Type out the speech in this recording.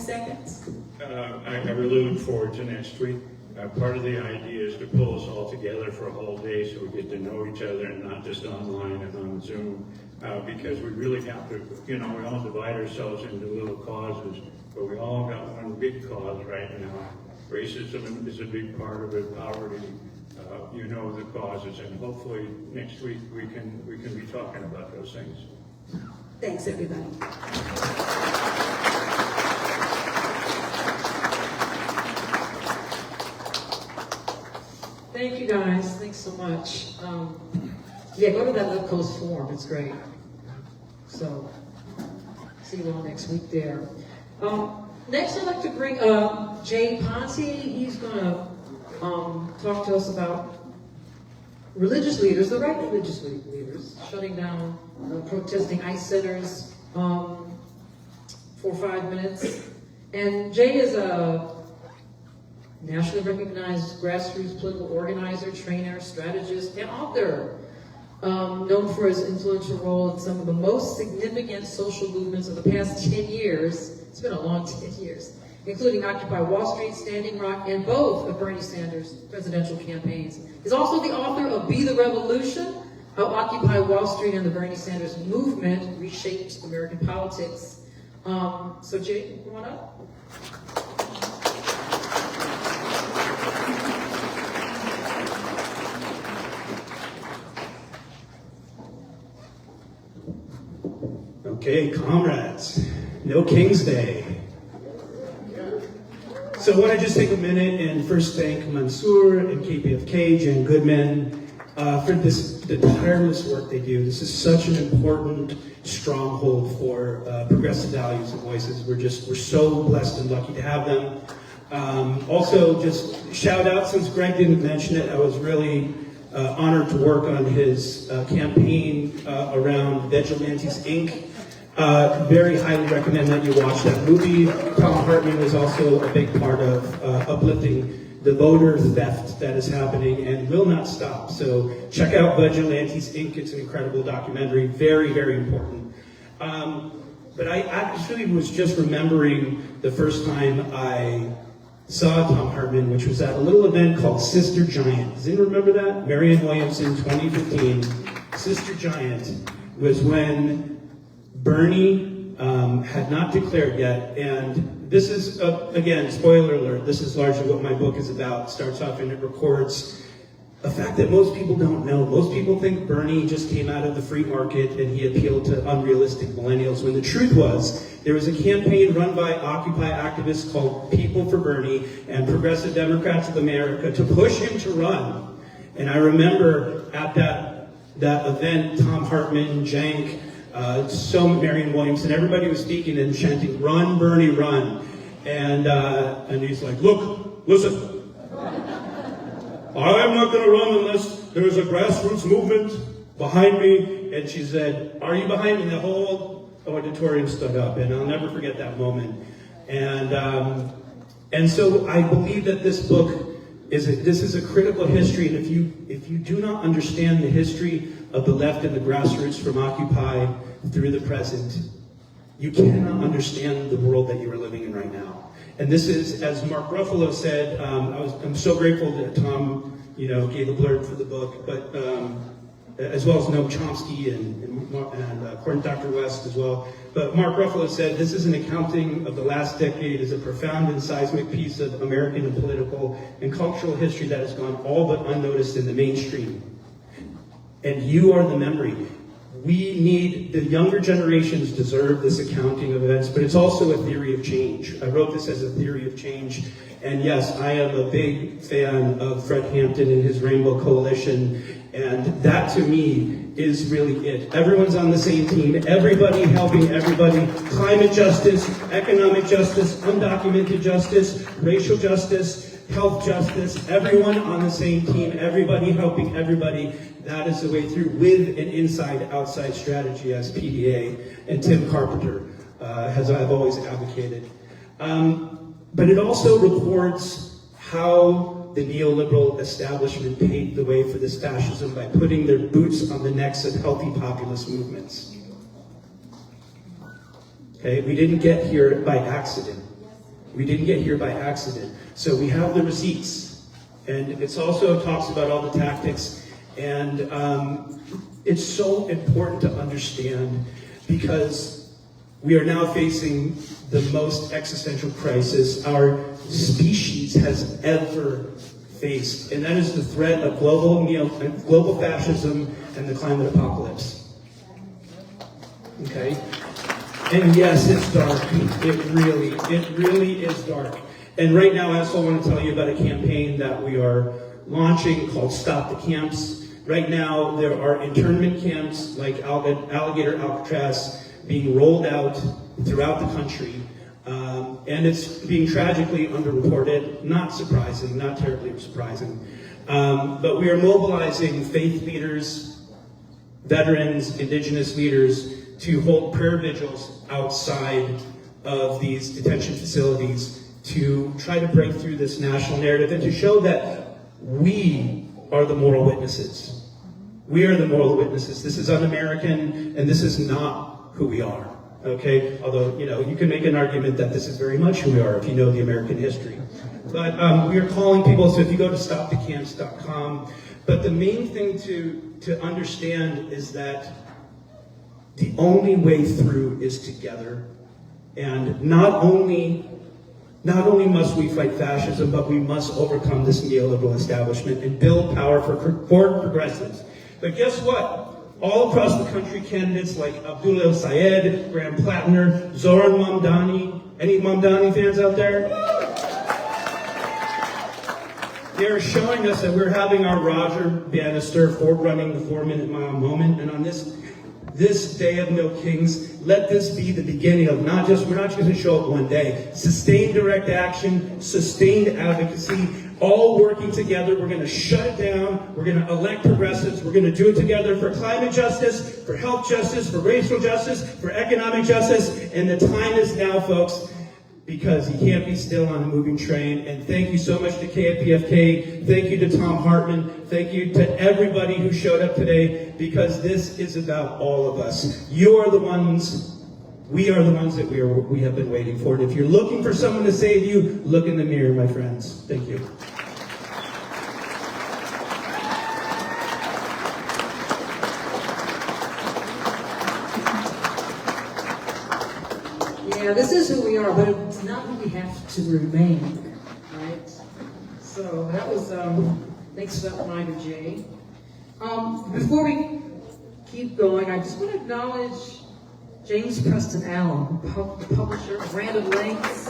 seconds. I really look forward to next week. Part of the idea is to pull us all together for a whole day so we get to know each other and not just online and on Zoom, because we really have to, we all divide ourselves into little causes, but we all got one big cause right now. Racism is a big part of it, poverty, the causes, and hopefully next week we can be talking about those things. Thanks, everybody. Thank you, guys. Thanks so much. Yeah, go to that Left Coast Forum. It's great. So, see you all next week there. Next, I'd like to bring Jay Ponti. He's going to talk to us about religious leaders, the right religious leaders, shutting down protesting ICE centers for 5 minutes. And Jay is a nationally recognized grassroots political organizer, trainer, strategist, and author, known for his influential role in some of the most significant social movements of the past 10 years. It's been a long 10 years, including Occupy Wall Street, Standing Rock, and both of Bernie Sanders' presidential campaigns. He's also the author of Be the Revolution, How Occupy Wall Street and the Bernie Sanders Movement Reshaped American Politics. So Jay, come on up. Okay, comrades, no King's Day. So I want to just take a minute and first thank Mansour and KPFK, Jen Goodman, for the tireless work they do. This is such an important stronghold for progressive values and voices. We're so blessed and lucky to have them. Also, just shout out, since Greg didn't mention it, I was really honored to work on his campaign around Vigilantes Inc. Very highly recommend that you watch that movie. Thom Hartmann is also a big part of uplifting the voter theft that is happening and will not stop. So check out Vigilantes Inc. It's an incredible documentary, very, very important. But I actually was just remembering the first time I saw Thom Hartmann, which was at a little event called Sister Giant. Does anyone remember that? Marianne Williamson, 2015. Sister Giant was when Bernie had not declared yet, and this is, again, spoiler alert, this is largely what my book is about. Starts off and it records a fact that most people don't know. Most people think Bernie just came out of the free market and he appealed to unrealistic millennials, when the truth was there was a campaign run by Occupy activists called People for Bernie and Progressive Democrats of America to push him to run. And I remember at that event, Thom Hartmann, Jank, Marianne Williamson, everybody was speaking and chanting, "Run, Bernie, run." And he's like, "Look, listen, I'm not going to run unless there's a grassroots movement behind me." And she said, "Are you behind me?" And the whole auditorium stood up, and I'll never forget that moment. And so I believe that this book this is a critical history, and if you do not understand the history of the left and the grassroots from Occupy through the present, you cannot understand the world that you are living in right now. And this is, as Mark Ruffalo said, I'm so grateful that Thom, gave a blurb for the book, but as well as Noam Chomsky and according to Dr. West as well. But Mark Ruffalo said, "This is an accounting of the last decade as a profound and seismic piece of American and political and cultural history that has gone all but unnoticed in the mainstream. And you are the memory. The younger generations deserve this accounting of events, but it's also a theory of change." I wrote this as a theory of change. And yes, I am a big fan of Fred Hampton and his Rainbow Coalition. And that to me is really it. Everyone's on the same team, everybody helping everybody. Climate justice, economic justice, undocumented justice, racial justice, health justice, everyone on the same team, everybody helping everybody. That is the way through, with an inside-outside strategy, as PDA and Tim Carpenter I've always advocated. But it also records how the neoliberal establishment paved the way for this fascism by putting their boots on the necks of healthy populist movements. Okay, we didn't get here by accident. We didn't get here by accident. So we have the receipts. And it also talks about all the tactics. And it's so important to understand because we are now facing the most existential crisis our species has ever faced. And that is the threat of global fascism and the climate apocalypse. Okay? And yes, it's dark. It really is dark. And right now, I also want to tell you about a campaign that we are launching called Stop the Camps. Right now, there are internment camps like Alligator Alcatraz being rolled out throughout the country. And it's being tragically underreported. Not surprising, not terribly surprising. But we are mobilizing faith leaders, veterans, indigenous leaders to hold prayer vigils outside of these detention facilities to try to break through this national narrative and to show that we are the moral witnesses. We are the moral witnesses. This is un-American, and this is not who we are, okay? Although, you can make an argument that this is very much who we are if you know the American history. But we are calling people, so if you go to stopthecamps.com, but the main thing to understand is that the only way through is together. And not only must we fight fascism, but we must overcome this neoliberal establishment and build power for progressives. But guess what? All across the country, candidates like Abdullah El-Sayed, Graham Plattner, Zoran Mamdani. Any Mamdani fans out there? They're showing us that we're having our Roger Bannister running the 4-minute mile moment. And on this day of no kings, let this be the beginning of we're not just going to show up one day. Sustained direct action, sustained advocacy, all working together. We're going to shut it down. We're going to elect progressives. We're going to do it together for climate justice, for health justice, for racial justice, for economic justice. And the time is now, folks, because you can't be still on a moving train. And thank you so much to KPFK. Thank you to Thom Hartmann. Thank you to everybody who showed up today, because this is about all of us. You are the ones, we are the ones that we have been waiting for. And if you're looking for someone to save you, look in the mirror, my friends. Thank you. Yeah, this is who we are, but it's not who we have to remain, right? So that was, thanks for that reminder, Jay. Before we keep going, I just want to acknowledge James Preston Allen, the publisher of Random Lengths.